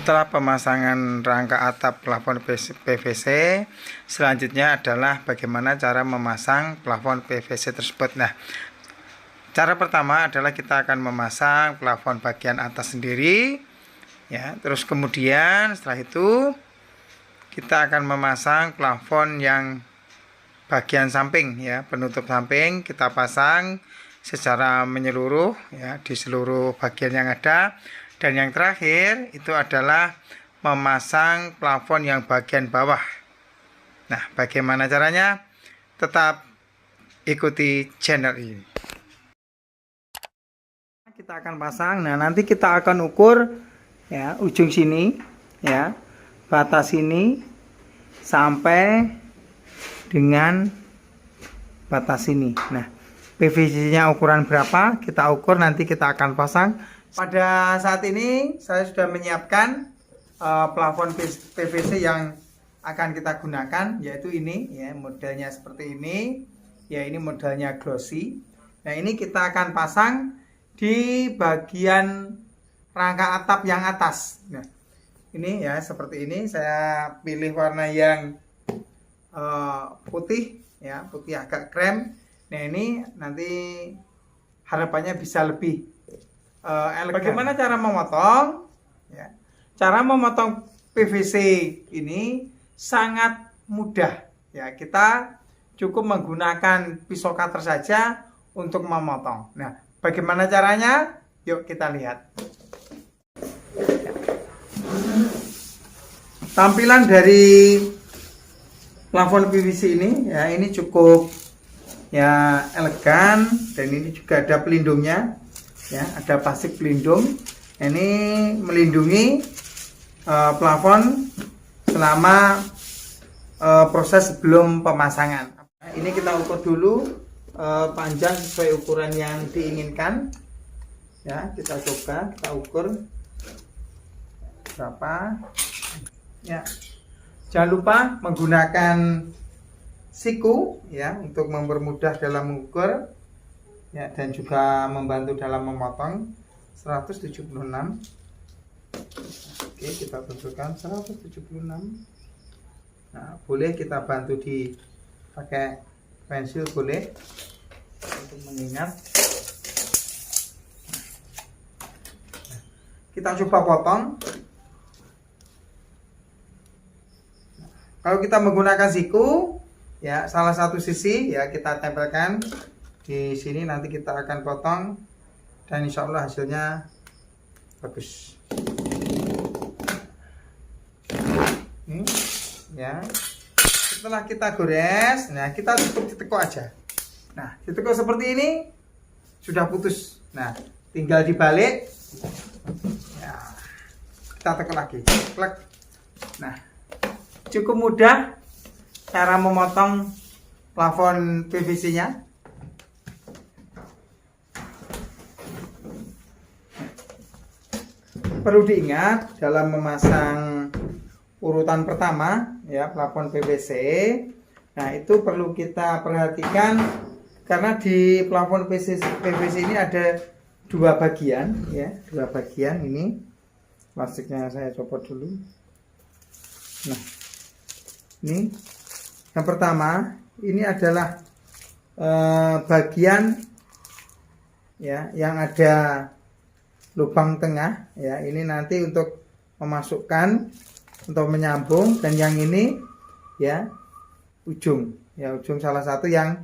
Setelah pemasangan rangka atap plafon PVC, selanjutnya adalah bagaimana cara memasang plafon PVC tersebut. Nah, cara pertama adalah kita akan memasang plafon bagian atas sendiri, ya. Terus kemudian setelah itu kita akan memasang plafon yang bagian samping, ya, penutup samping kita pasang secara menyeluruh, ya, di seluruh bagian yang ada. Dan yang terakhir itu adalah memasang plafon yang bagian bawah. Nah, bagaimana caranya? Tetap ikuti channel ini. Kita akan pasang. Nah, nanti kita akan ukur, ya, ujung sini, ya, batas sini sampai dengan batas sini. Nah, PVC-nya ukuran berapa? Kita ukur, nanti kita akan pasang. Pada saat ini saya sudah menyiapkan plafon PVC yang akan kita gunakan, yaitu ini, ya, modelnya seperti ini, ya, ini modelnya glossy. Nah, ini kita akan pasang di bagian rangka atap yang atas. Nah, ini, ya, seperti ini. Saya pilih warna yang putih, ya, putih agak krem. Nah, ini nanti harapannya bisa lebih elegan. Bagaimana cara memotong? Ya. Cara memotong PVC ini sangat mudah. Ya, kita cukup menggunakan pisau cutter saja untuk memotong. Nah, bagaimana caranya? Yuk kita lihat. Tampilan dari plafon PVC ini, ya, ini cukup, ya, elegan, dan ini juga ada pelindungnya, ya, ada plastik pelindung. Ini melindungi plafon selama proses sebelum pemasangan. Nah, ini kita ukur dulu panjang sesuai ukuran yang diinginkan, ya. Kita coba, kita ukur berapa, ya. Jangan lupa menggunakan siku, ya, untuk mempermudah dalam mengukur, ya, dan juga membantu dalam memotong. 176. Oke, kita tentukan 176. Nah, boleh kita bantu di pakai pensil, boleh, untuk mengingat. Nah, kita coba potong. Nah, kalau kita menggunakan siku, ya, salah satu sisi, ya, kita tempelkan di sini, nanti kita akan potong dan insya Allah hasilnya bagus. Ini, ya, setelah kita gores, nah, kita cukup ditekuk aja. Nah, ditekuk seperti ini sudah putus. Nah, tinggal dibalik, ya, kita tekuk lagi, plek. Nah, cukup mudah cara memotong plafon PVC-nya. Perlu diingat dalam memasang urutan pertama, ya, plafon PVC. Nah, itu perlu kita perhatikan karena di plafon PVC ini ada dua bagian, ya, dua bagian. Ini plastiknya saya copot dulu. Nah, ini yang pertama, ini adalah bagian, ya, yang ada lubang tengah, ya, ini nanti untuk memasukkan, untuk menyambung. Dan yang ini, ya, ujung, ya, ujung salah satu yang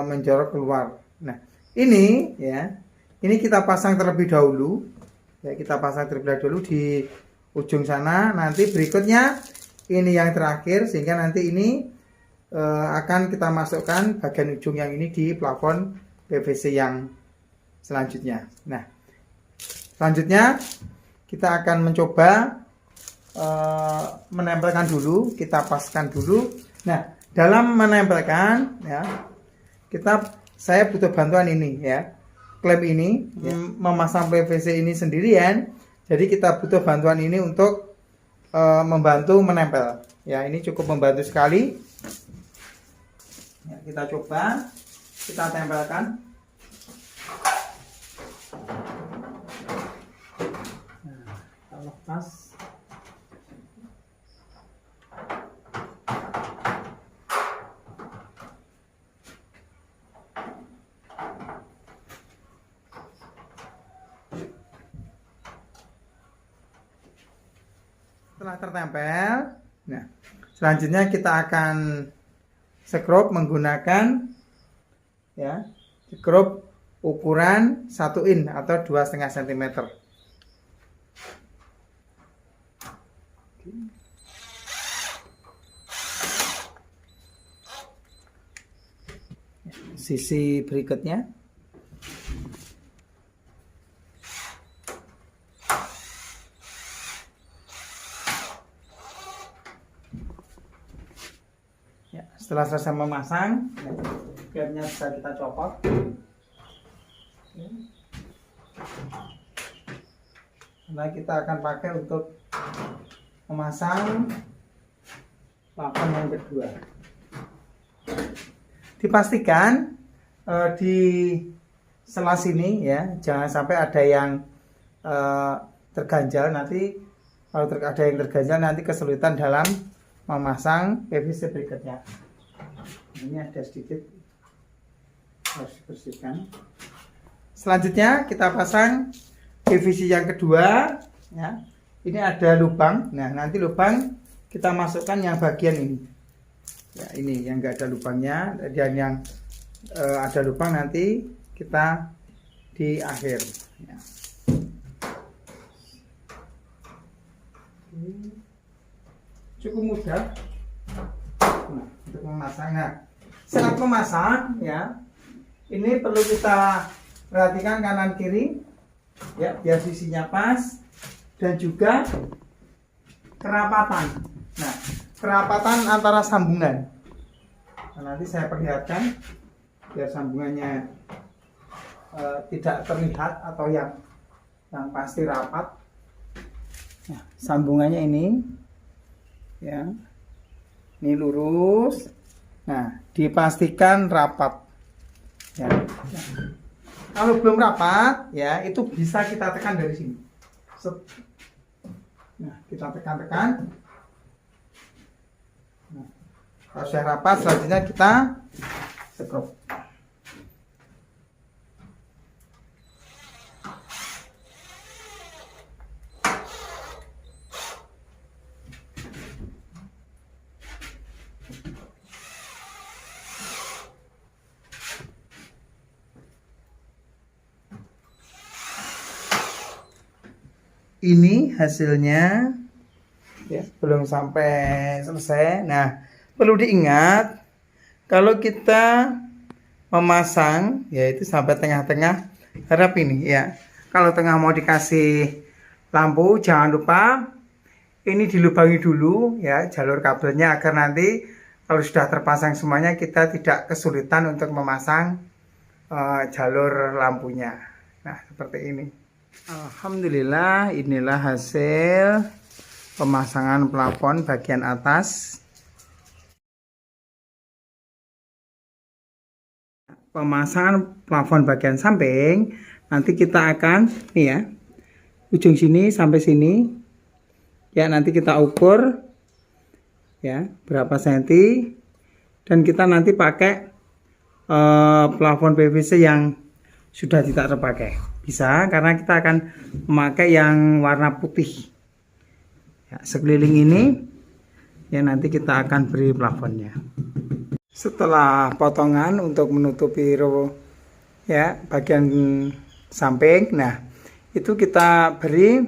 menjorok keluar. Nah, ini, ya, ini kita pasang terlebih dahulu, ya, kita pasang terlebih dahulu di ujung sana. Nanti berikutnya ini yang terakhir, sehingga nanti ini akan kita masukkan bagian ujung yang ini di plafon PVC yang selanjutnya. Nah, selanjutnya kita akan mencoba menempelkan dulu, kita paskan dulu. Nah, dalam menempelkan, ya, saya butuh bantuan ini, ya, klep ini, ya, memasang PVC ini sendirian. Jadi kita butuh bantuan ini untuk membantu menempel, ya. Ini cukup membantu sekali, ya. Kita coba, kita tempelkan. Nah, kita lepas. Setelah tertempel, nah selanjutnya kita akan sekrup menggunakan ya sekrup ukuran 1 in atau 2,5 cm. Sisi berikutnya. Ya, setelah selesai memasang, gamenya bisa kita copot. Nah, kita akan pakai untuk memasang plafon yang kedua. Dipastikan di sela sini ya, jangan sampai ada yang terganjal. Nanti kalau ada yang terganjal nanti kesulitan dalam memasang PVC berikutnya. Ini ada sedikit, harus dibersihkan. Selanjutnya kita pasang PVC yang kedua ya. Ini ada lubang. Nah, nanti lubang kita masukkan yang bagian ini. Ya, ini yang enggak ada lubangnya, dan yang ada lubang nanti kita di akhir ya. Cukup mudah untuk memasang. Nah, saat memasang ya, ini perlu kita perhatikan kanan kiri ya, biar sisinya pas, dan juga kerapatan. Nah, kerapatan antara sambungan. Nah, nanti saya perlihatkan biar sambungannya tidak terlihat atau yang pasti rapat. Nah, sambungannya ini ya, ini lurus. Nah, dipastikan rapat ya. Nah, kalau belum rapat ya, itu bisa kita tekan dari sini. Nah, kita tekan-tekan. Nah, kalau sudah rapat, selanjutnya kita sekrup. Ini hasilnya ya, belum sampai selesai. Nah, perlu diingat kalau kita memasang yaitu sampai tengah-tengah, harap ini ya, kalau tengah mau dikasih lampu jangan lupa ini dilubangi dulu ya jalur kabelnya, agar nanti kalau sudah terpasang semuanya kita tidak kesulitan untuk memasang jalur lampunya. Nah, seperti ini. Alhamdulillah, inilah hasil pemasangan plafon bagian atas. Pemasangan plafon bagian samping, nanti kita akan nih ya, ujung sini sampai sini ya, nanti kita ukur ya berapa senti, dan kita nanti pakai plafon PVC yang sudah tidak terpakai. Bisa, karena kita akan memakai yang warna putih ya, sekeliling ini ya, nanti kita akan beri plafonnya. Setelah potongan untuk menutupi ya bagian samping, nah itu kita beri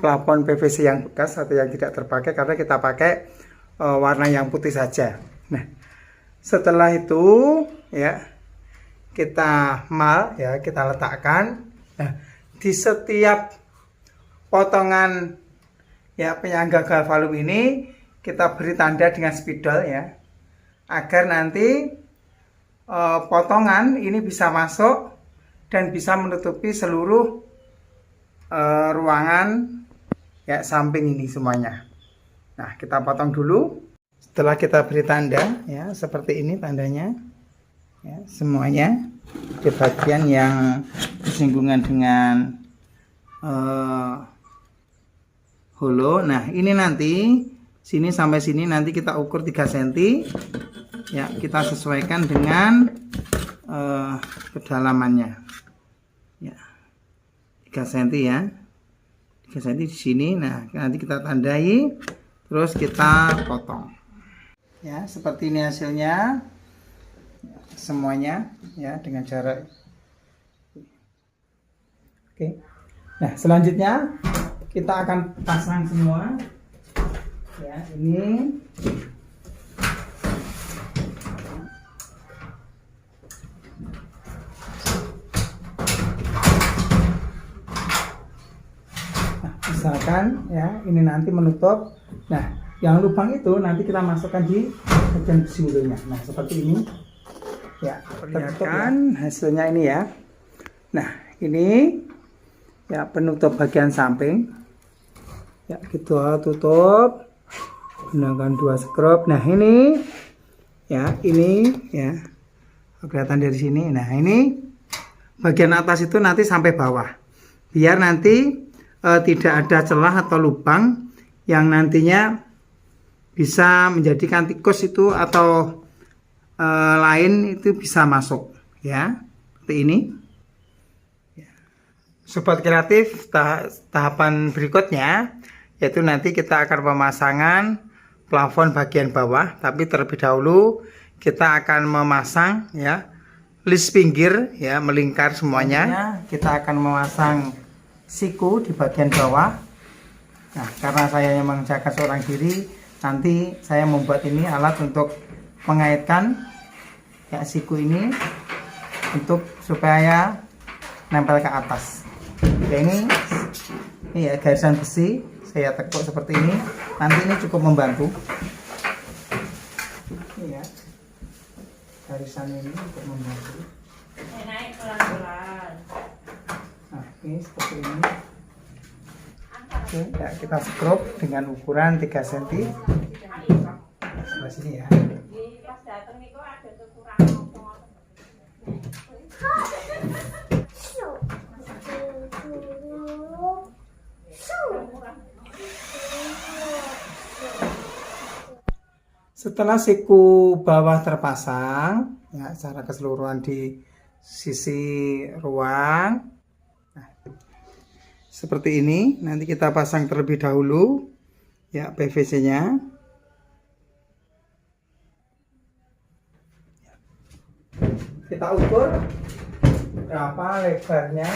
plafon PVC yang bekas atau yang tidak terpakai, karena kita pakai warna yang putih saja. Nah, setelah itu ya kita ya, kita letakkan. Nah, di setiap potongan ya penyangga galvalum ini kita beri tanda dengan spidol ya, agar nanti potongan ini bisa masuk dan bisa menutupi seluruh ruangan ya samping ini semuanya. Nah, kita potong dulu. Setelah kita beri tanda ya, seperti ini tandanya ya, semuanya di bagian yang bersinggungan dengan holo. Nah, ini nanti sini sampai sini nanti kita ukur 3 cm ya, kita sesuaikan dengan kedalamannya ya, 3 cm ya, 3 cm di sini. Nah, nanti kita tandai, terus kita potong. Ya, seperti ini hasilnya. Semuanya ya dengan jarak. Oke. Nah, selanjutnya kita akan pasang semua. Ya, ini. Misalkan ya ini nanti menutup. Nah, yang lubang itu nanti kita masukkan di bagian besinya. Nah, seperti ini ya, perlihatkan ya hasilnya ini ya. Nah, ini ya penutup bagian samping ya, kita tutup gunakan 2 skrup. Nah, ini ya kelihatan dari sini. Nah, ini bagian atas itu nanti sampai bawah, biar nanti tidak ada celah atau lubang yang nantinya bisa menjadikan tikus itu atau lain itu bisa masuk ya, seperti ini. Sobat kreatif, tahapan berikutnya yaitu nanti kita akan pemasangan plafon bagian bawah, tapi terlebih dahulu kita akan memasang ya list pinggir ya, melingkar semuanya. Kita akan memasang siku di bagian bawah. Nah, karena saya yang mengerjakan seorang diri, nanti saya membuat ini alat untuk mengaitkan ya siku ini untuk supaya nempel ke atas. Ya, ini ya garisan besi saya tekuk seperti ini. Nanti ini cukup membantu. Ini ya garisan ini untuk membantu. Naik pelan-pelan. Nah, ini seperti ini. Oke, ya, kita skrup dengan ukuran 3 cm. Sebelah sini ya. Pas datang nih kok ada kekurangan apa? Setelah siku bawah terpasang ya secara keseluruhan di sisi ruang, nah, seperti ini. Nanti kita pasang terlebih dahulu ya PVC nya. Kita ukur berapa lebarnya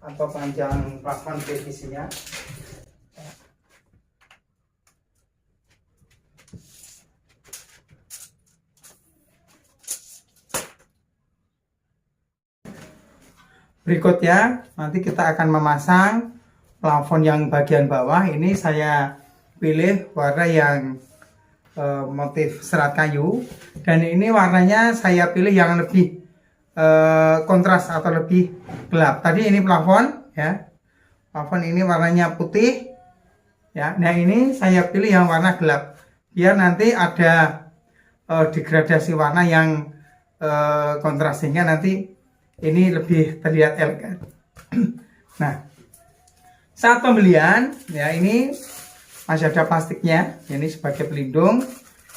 atau panjang plafon PVC nya. Berikutnya nanti kita akan memasang plafon yang bagian bawah. Ini saya pilih warna yang motif serat kayu, dan ini warnanya saya pilih yang lebih kontras atau lebih gelap. Tadi ini plafon ya, plafon ini warnanya putih ya. Nah, ini saya pilih yang warna gelap biar nanti ada degradasi warna yang kontras, sehingga nanti ini lebih terlihat elegan. Nah, saat pembelian ya ini masih ada plastiknya, ini sebagai pelindung.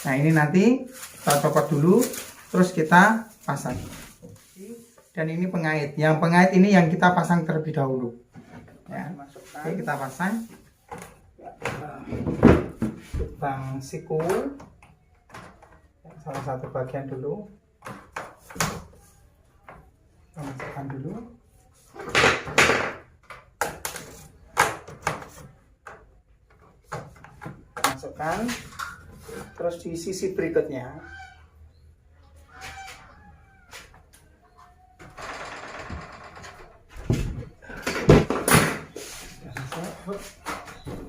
Nah, ini nanti kita copot dulu, terus kita pasang. Dan ini pengait. Yang pengait ini yang kita pasang terlebih dahulu. Ya, oke, kita pasang. Lubang siku, salah satu bagian dulu. Kita masukkan dulu. Masukkan. Terus di sisi berikutnya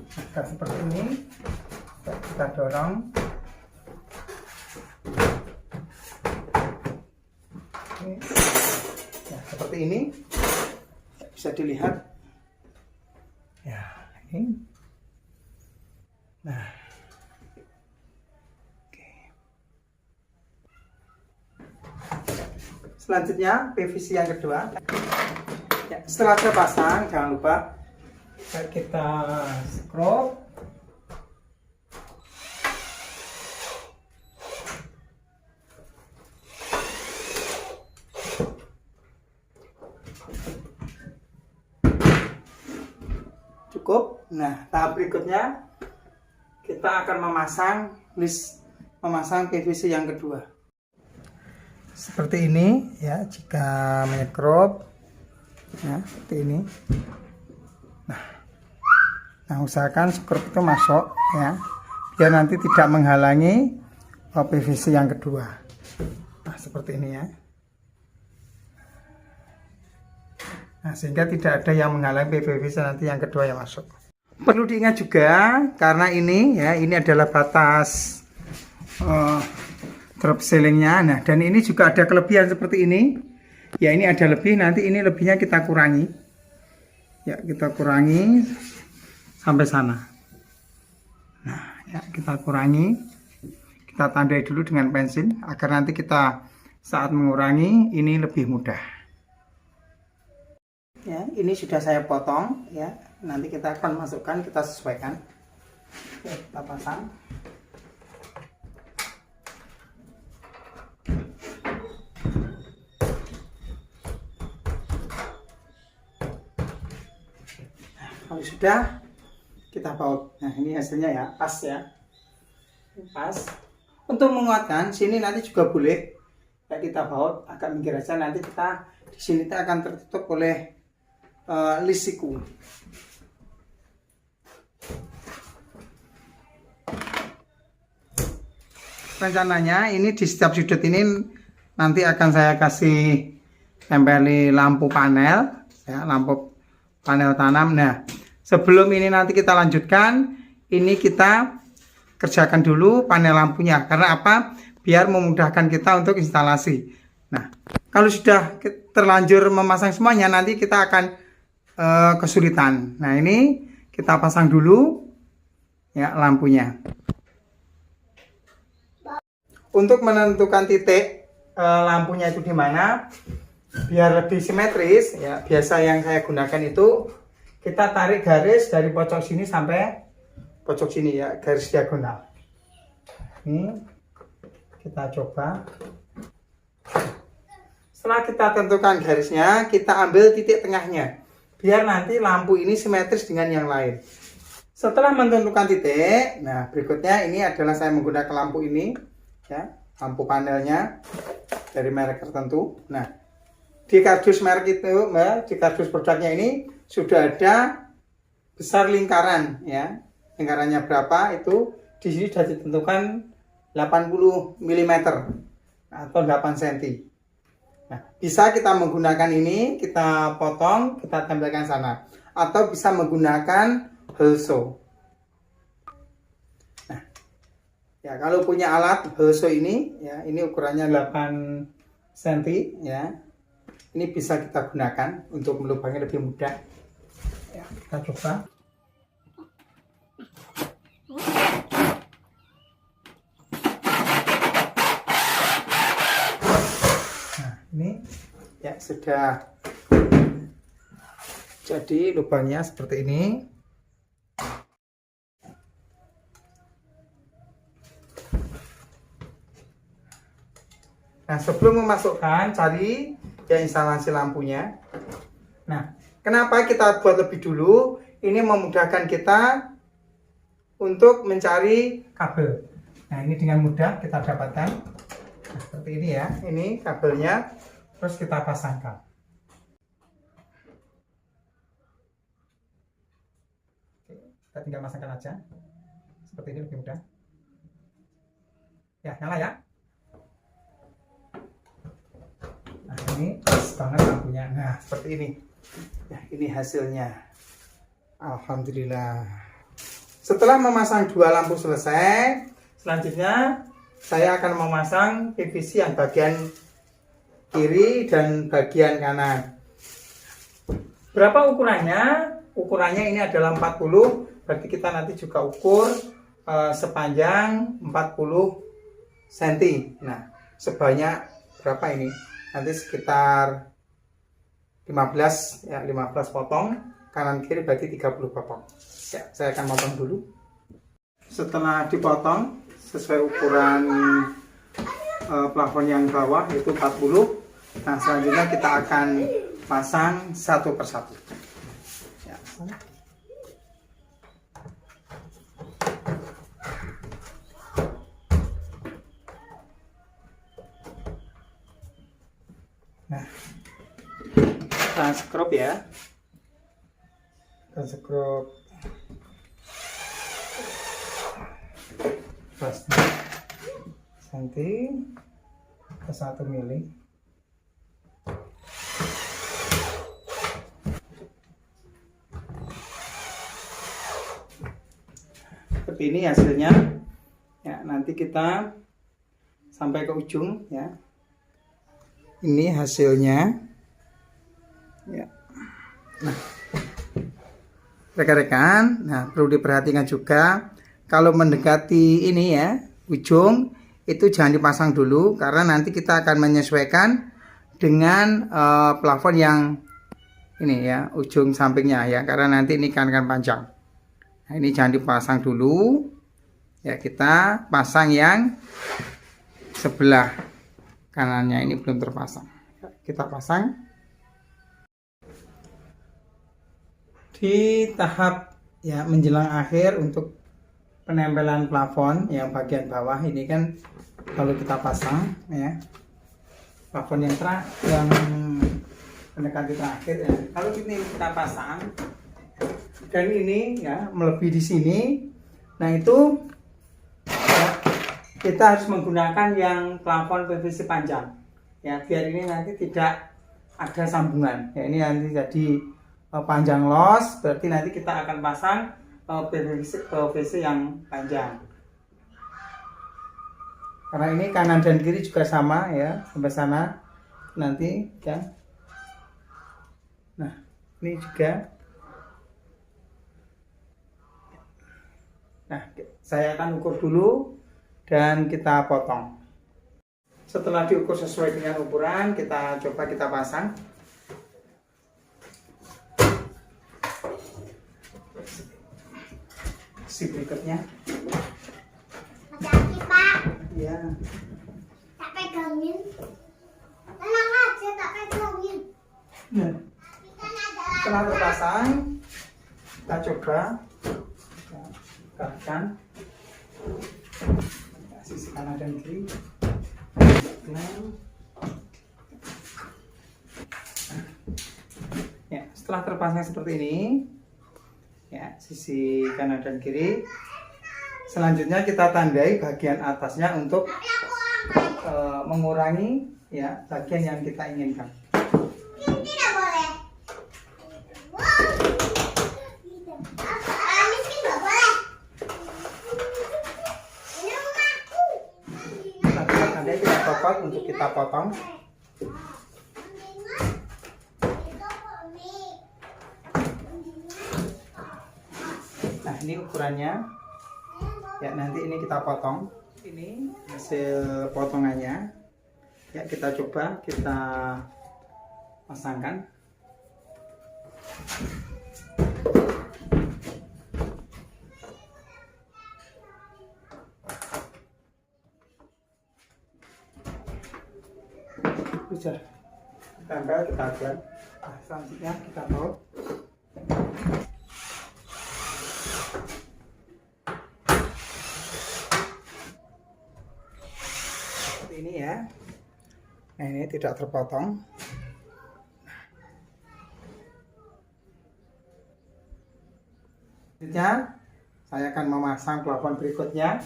kita seperti ini, kita dorong. Oke. Nah, seperti ini bisa dilihat ya ini. Nah, oke. Selanjutnya PVC yang kedua ya, setelah terpasang jangan lupa kita skrup. Cukup. Nah, tahap berikutnya kita akan memasang PVC yang kedua. Seperti ini ya, jika menyekrup ya, seperti ini. Nah, usahakan skrup itu masuk ya, biar nanti tidak menghalangi PVC yang kedua. Nah, seperti ini ya. Nah, sehingga tidak ada yang menghalangi PVC nanti yang kedua yang masuk. Perlu diingat juga karena ini ya, ini adalah batas drop ceilingnya. Nah, dan ini juga ada kelebihan seperti ini. Ya, ini ada lebih, nanti ini lebihnya kita kurangi. Ya, kita kurangi sampai sana. Nah, ya, kita kurangi. Kita tandai dulu dengan pensil agar nanti kita saat mengurangi ini lebih mudah. Ya, ini sudah saya potong ya. Nanti kita akan masukkan, kita sesuaikan. Oke, kita pasang. Nah, kalau sudah kita baut. Nah, ini hasilnya ya, pas ya. Pas. Untuk menguatkan sini nanti juga boleh ya, kita baut agak minggir aja, nanti kita di sini kita akan tertutup oleh lisiku. Rencananya ini di setiap sudut ini nanti akan saya kasih tempeli lampu panel ya, lampu panel tanam. Nah, sebelum ini nanti kita lanjutkan, ini kita kerjakan dulu panel lampunya. Karena apa? Biar memudahkan kita untuk instalasi. Nah, kalau sudah terlanjur memasang semuanya, nanti kita akan kesulitan. Nah, ini kita pasang dulu ya lampunya. Untuk menentukan titik lampunya itu di mana, biar lebih simetris ya, biasa yang saya gunakan itu kita tarik garis dari pojok sini sampai pojok sini ya, garis diagonal. Ini kita coba. Setelah kita tentukan garisnya, kita ambil titik tengahnya biar nanti lampu ini simetris dengan yang lain. Setelah menentukan titik, nah berikutnya ini adalah saya menggunakan lampu ini ya, lampu panelnya dari merek tertentu. Nah, di kardus merek itu, di kardus produknya ini sudah ada besar lingkaran ya. Lingkarannya berapa itu di sini sudah ditentukan 80 mm atau 8 cm. Nah, bisa kita menggunakan ini, kita potong, kita tempelkan sana, atau bisa menggunakan helso. Nah, ya kalau punya alat helso ini, ya ini ukurannya 8 cm, ya ini bisa kita gunakan untuk melubangnya lebih mudah. Ya, kita coba. Ini ya sudah jadi lubangnya seperti ini. Nah, sebelum memasukkan, cari ya instalasi lampunya. Nah, kenapa kita buat lebih dulu? Ini memudahkan kita untuk mencari kabel. Nah, ini dengan mudah kita dapatkan. Nah, seperti ini ya, ini kabelnya. Terus kita pasangkan. Oke, kita tinggal pasangkan aja. Seperti ini lebih mudah. Ya, nyala ya. Nah, ini pas banget lampunya. Nah, seperti ini. Ya, ini hasilnya. Alhamdulillah. Setelah memasang dua lampu selesai, selanjutnya saya akan memasang PVC yang bagian kiri dan bagian kanan. Berapa ukurannya? Ukurannya ini adalah 40, berarti kita nanti juga ukur sepanjang 40 cm. Nah, sebanyak berapa ini? Nanti sekitar 15 ya, 15 potong, kanan kiri berarti 30 potong. Ya, saya akan potong dulu. Setelah dipotong sesuai ukuran plafon yang bawah itu 40. Nah, selanjutnya kita akan pasang satu persatu ya. Nah, kita scrub ya. Kita scrub pasnya nanti ke 1 mili. Seperti ini hasilnya ya. Nanti kita sampai ke ujung ya. Ini hasilnya ya. Nah, rekan-rekan, nah perlu diperhatikan juga kalau mendekati ini ya ujung itu jangan dipasang dulu, karena nanti kita akan menyesuaikan dengan plafon yang ini ya, ujung sampingnya ya, karena nanti ini kan panjang. Nah, ini jangan dipasang dulu ya, kita pasang yang sebelah kanannya, ini belum terpasang. Kita pasang di tahap ya menjelang akhir untuk penempelan plafon yang bagian bawah. Ini kan kalau kita pasang ya, plafon yang mendekati terakhir ya. Kalau ini kita pasang dan ini ya melebihi di sini, nah itu ya, kita harus menggunakan yang plafon PVC panjang ya, biar ini nanti tidak ada sambungan ya. Ini nanti jadi panjang los, berarti nanti kita akan pasang PVC yang panjang, karena ini kanan dan kiri juga sama ya, sampai sana nanti ya. Nah ini juga. Nah, saya akan ukur dulu dan kita potong. Setelah diukur sesuai dengan ukuran, kita coba kita pasang. Si berikutnya. Hati-hati, Pak. Iya. Tak pegangin. Tenang aja, tak pegangin. Nah, setelah terpasang, kita coba gerakan sisi kanan dan kiri. Ya, setelah terpasang seperti ini ya, sisi kanan dan kiri, selanjutnya kita tandai bagian atasnya untuk mengurangi ya bagian yang kita inginkan. Tidak boleh. Miskin nggak boleh. Ini rumahku. Nah, kita tandai, kita copot untuk kita potong. Nah, ini ukurannya ya, nanti ini kita potong. Ini hasil potongannya ya, kita coba kita pasangkan. Bisa tempel, kita buat. Nah, selanjutnya kita taruh. Seperti ini ya. Nah, ini tidak terpotong. Selanjutnya saya akan memasang plafon berikutnya.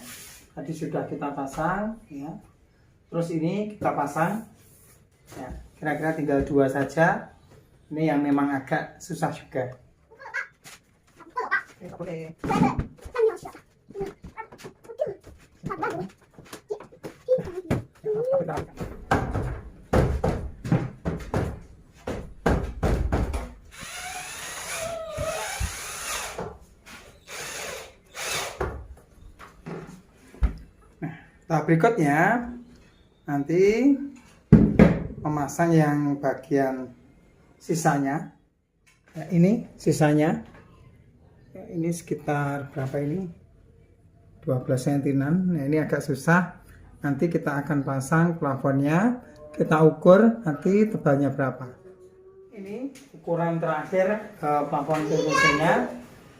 Tadi sudah kita pasang ya. Terus ini kita pasang ya, kira-kira tinggal 2 saja. Ini yang memang agak susah juga. Oke. Tahap berikutnya nanti memasang yang bagian sisanya ya, ini sisanya ya, ini sekitar berapa ini, 12 cm. Nah, ini agak susah, nanti kita akan pasang plafonnya, kita ukur nanti tebalnya berapa. Ini ukuran terakhir plafon PVC nya,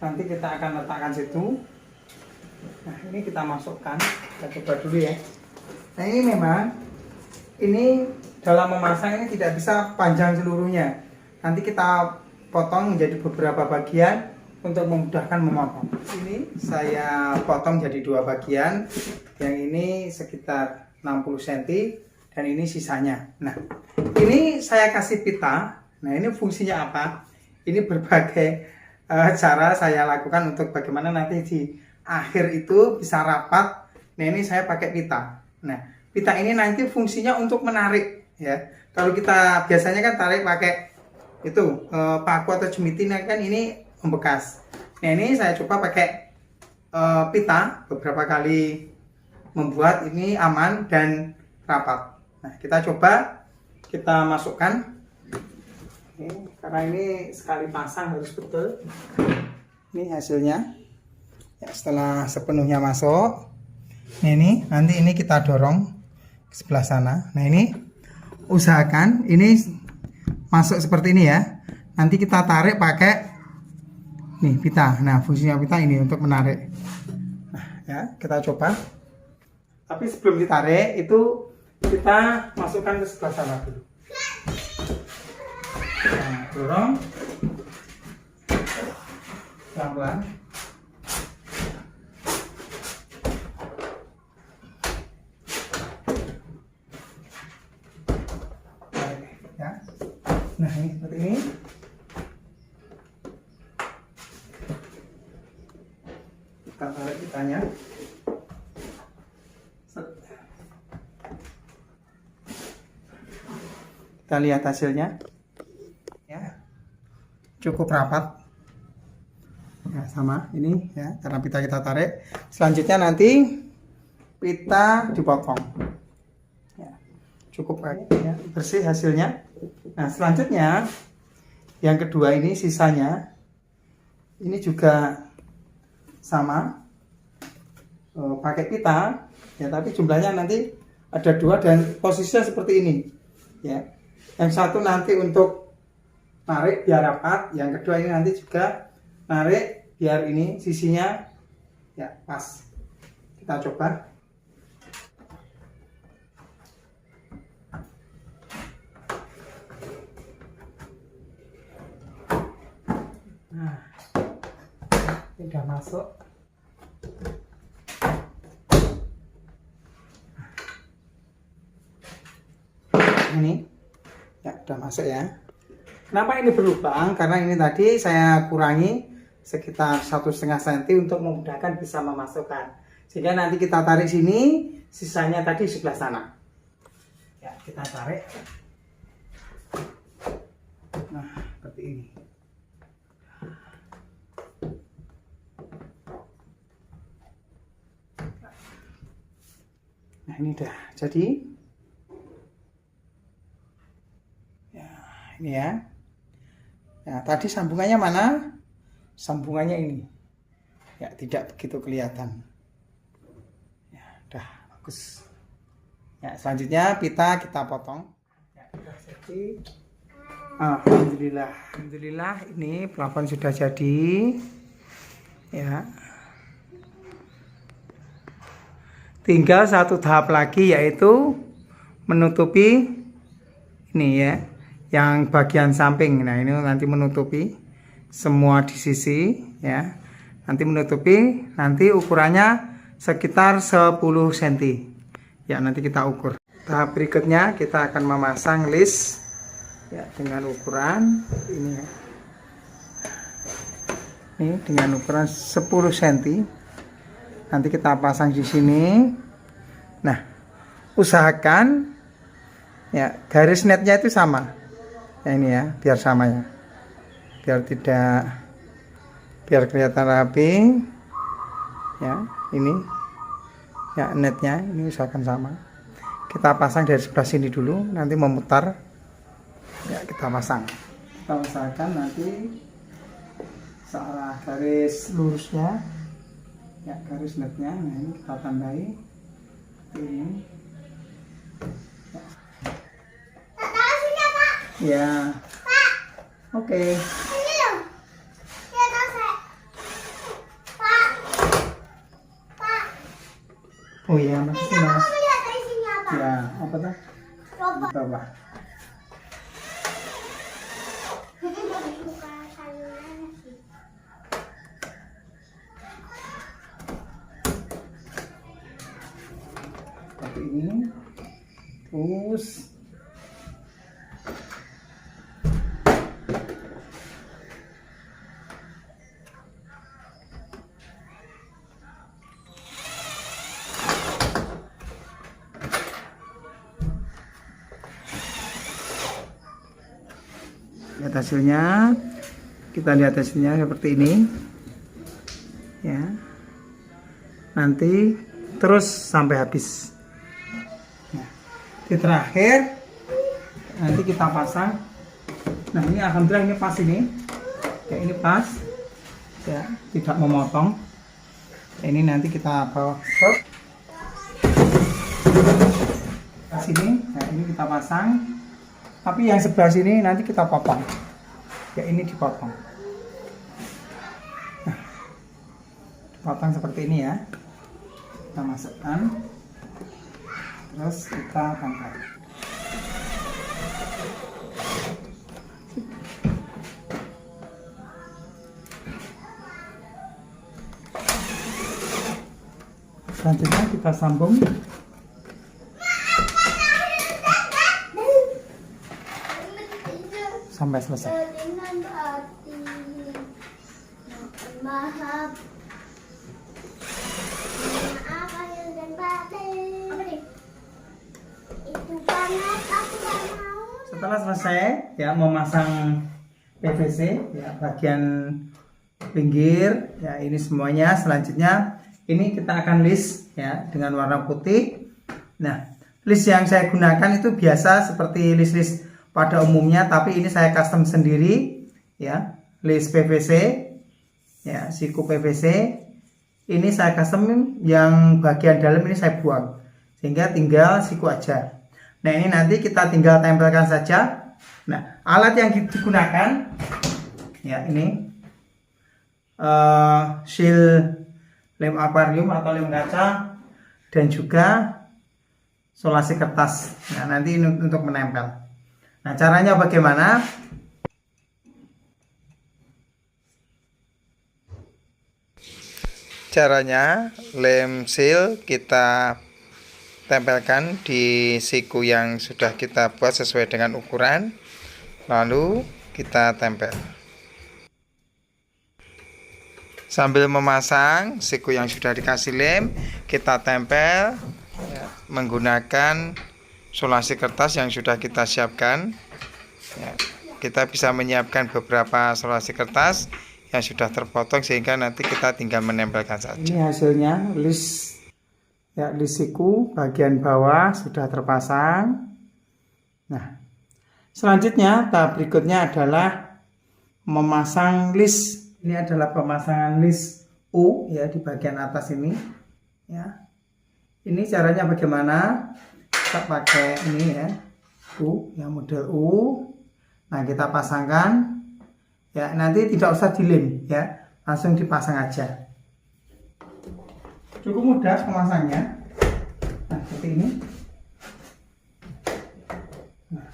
nanti kita akan letakkan situ. Nah, ini kita masukkan, kita coba dulu ya. Nah, ini memang ini dalam memasang ini tidak bisa panjang seluruhnya. Nanti kita potong menjadi beberapa bagian untuk memudahkan memotong. Ini saya potong jadi 2 bagian. Yang ini sekitar 60 cm dan ini sisanya. Nah, ini saya kasih pita. Nah, ini fungsinya apa? Ini berbagai cara saya lakukan untuk bagaimana nanti di akhir itu bisa rapat. Nah, ini saya pakai pita. Nah, pita ini nanti fungsinya untuk menarik ya. Kalau kita biasanya kan tarik pakai itu paku atau jemiti, kan ini membekas. Nah, ini saya coba pakai pita beberapa kali membuat ini aman dan rapat. Nah, kita coba kita masukkan. Karena ini sekali pasang harus betul. Ini hasilnya. Ya, setelah sepenuhnya masuk, ini nanti ini kita dorong ke sebelah sana. Nah, ini usahakan ini masuk seperti ini ya. Nanti kita tarik pakai nih pita. Nah, fungsinya pita ini untuk menarik. Nah, ya, kita coba. Tapi sebelum ditarik itu kita masukkan ke sebelah sana dulu. Nah, dorong pelan-pelan. Ya. Nah, ini seperti ini. Kita tarik pitanya. Kita lihat hasilnya. Ya. Cukup rapat. Ya, sama ini ya, karena pita kita tarik. Selanjutnya nanti pita dipotong. Ya. Cukup ya, bersih hasilnya. Nah, selanjutnya yang kedua ini sisanya ini juga sama pakai pita ya, tapi jumlahnya nanti ada 2 dan posisinya seperti ini ya. Yang satu nanti untuk narik biar rapat, yang kedua ini nanti juga narik biar ini sisinya ya pas. Kita coba. Nah, ini udah masuk. Ini ya udah masuk ya. Kenapa ini berlubang? Karena ini tadi saya kurangi sekitar 1,5 cm untuk memudahkan bisa memasukkan. Sehingga nanti kita tarik sini, sisanya tadi sebelah sana. Ya, kita tarik. Nah, seperti ini. Nah, ini udah jadi. Ya, ini ya. Nah, tadi sambungannya mana? Sambungannya ini. Ya, tidak begitu kelihatan. Ya, udah bagus. Ya, selanjutnya pita kita potong. Ya, udah jadi. Alhamdulillah. Alhamdulillah ini plafon sudah jadi. Ya. Tinggal satu tahap lagi yaitu menutupi ini ya, yang bagian samping. Nah, ini nanti menutupi semua di sisi ya. Nanti menutupi, nanti ukurannya sekitar 10 cm. Ya, nanti kita ukur. Tahap berikutnya kita akan memasang list ya dengan ukuran ini ya. Ini dengan ukuran 10 cm. Nanti kita pasang di sini. Nah, usahakan ya garis netnya itu sama. Ya, ini ya, biar sama ya. Biar kelihatan rapi. Ya, ini. Ya, netnya ini usahakan sama. Kita pasang dari sebelah sini dulu, nanti memutar. Ya, kita pasang. Kita usahakan nanti searah garis lurusnya. Ya, garis netnya, nah ini kita tandai ini. Tak tahu sudah, Pak. Ya, Pak, oke. ini loh. Ya, tahu saya. Pak. Pak. Oh iya, masih Bisa mas. kamu lihat dari sini apa? Ya, apa tuh? Coba. Coba. Buka saluran sih. Seperti ini. Terus lihat hasilnya, kita lihat hasilnya seperti ini ya, nanti terus sampai habis. Nah, di terakhir nanti kita pasang. Nah, ini alhamdulillah ini pas, ini ya, ini pas ya, tidak memotong. Ini nanti kita bawa ke sini. Nah, ini kita pasang. Tapi yang sebelah sini nanti kita potong. Ya, ini dipotong. Nah, dipotong seperti ini ya. Kita masukkan. Terus kita angkat. Selanjutnya kita sambung. Sampai selesai. Dengan hati maaf lahir dan batin. Apa nih? Itu banget aku gak mau. Setelah selesai ya memasang PVC ya bagian pinggir ya, ini semuanya. Selanjutnya ini kita akan list ya dengan warna putih. Nah, list yang saya gunakan itu biasa seperti list-list pada umumnya, tapi ini saya custom sendiri ya, list PVC ya, siku PVC ini saya custom, yang bagian dalam ini saya buang sehingga tinggal siku aja. Nah, ini nanti kita tinggal tempelkan saja. Nah, alat yang digunakan ya ini shield lem akuarium atau lem kaca dan juga solasi kertas. Nah, nanti ini untuk menempel. Nah, caranya bagaimana? Caranya, lem seal kita tempelkan di siku yang sudah kita buat sesuai dengan ukuran, lalu kita tempel. Sambil memasang siku yang sudah dikasih lem, kita tempel ya, menggunakan solasi kertas yang sudah kita siapkan ya, kita bisa menyiapkan beberapa solasi kertas yang sudah terpotong sehingga nanti kita tinggal menempelkan saja. Ini hasilnya, list ya, list siku bagian bawah sudah terpasang. Nah, selanjutnya tahap berikutnya adalah memasang list. Ini adalah pemasangan list U ya di bagian atas ini ya. Ini caranya bagaimana? Kita pakai ini ya, U, yang model U. Nah, kita pasangkan ya, nanti tidak usah dilem ya, langsung dipasang aja. Cukup mudah pemasangnya. Nah, seperti ini. Nah,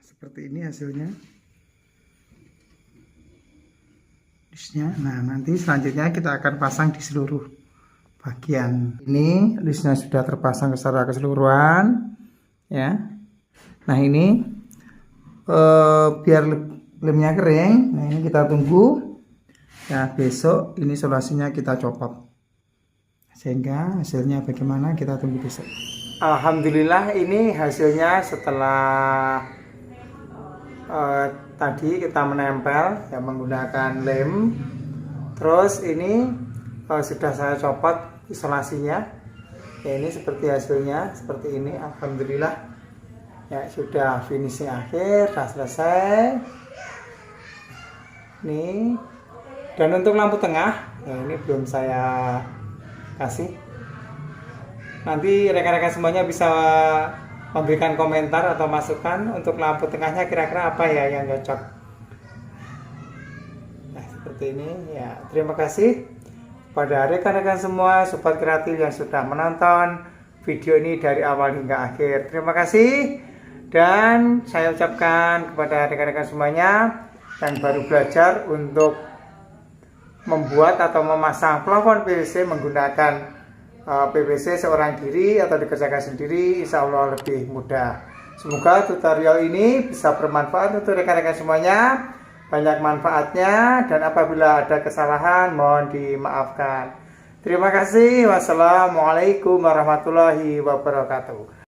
seperti ini hasilnya. Listnya. Nah, nanti selanjutnya kita akan pasang di seluruh bagian. Ini listnya sudah terpasang secara keseluruhan ya. Nah, ini biar lemnya kering. Nah, ini kita tunggu ya, besok ini solasinya kita copot sehingga hasilnya bagaimana kita tunggu besok. Alhamdulillah, ini hasilnya setelah tadi kita menempel ya menggunakan lem. Terus ini sudah saya copot isolasinya ya, ini seperti hasilnya seperti ini. Alhamdulillah ya, sudah finishing akhir, sudah selesai nih. Dan untuk lampu tengah ya, ini belum saya kasih. Nanti rekan-rekan semuanya bisa memberikan komentar atau masukan untuk lampu tengahnya kira-kira apa ya yang cocok. Nah, seperti ini ya. Terima kasih pada rekan-rekan semua sobat kreatif yang sudah menonton video ini dari awal hingga akhir. Terima kasih, dan saya ucapkan kepada rekan-rekan semuanya yang baru belajar untuk membuat atau memasang plafon PVC menggunakan PVC seorang diri atau dikerjakan sendiri, insya Allah lebih mudah. Semoga tutorial ini bisa bermanfaat untuk rekan-rekan semuanya, banyak manfaatnya, dan apabila ada kesalahan mohon dimaafkan. Terima kasih. Wassalamualaikum warahmatullahi wabarakatuh.